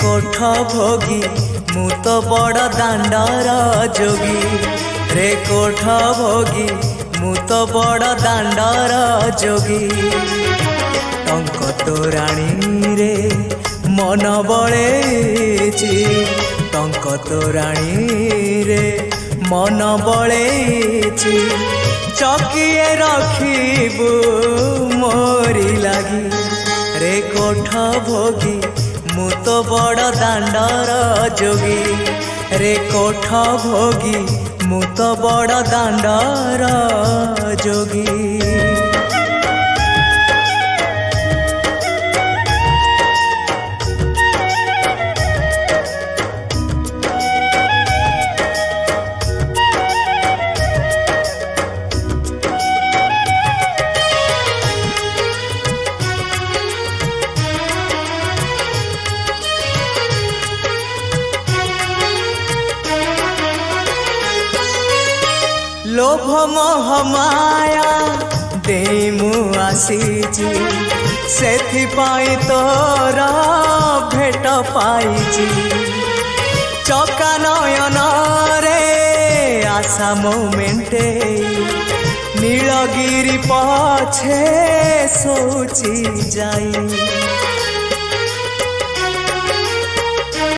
कोठ भोगी मु तो बड़ दांडर जोगी रे कोठ भोगी मु तो बड़ दांडर जोगी टंक तोराणी रे मन बळेची टंक तोराणी रे मन बळेची चकिए रखिबू मोरी लागी रे कोठ भोगी मु तो बड़ दांडर जोगी रे कोठ भोगी मु तो बड़ दांडर जोगी। लोभ मोह माया दे मु आसीची सेथिपाई तोर भेट पाइची चका नयन रे आशा मोमेंटे नीलगिरी पछे सोची जाई।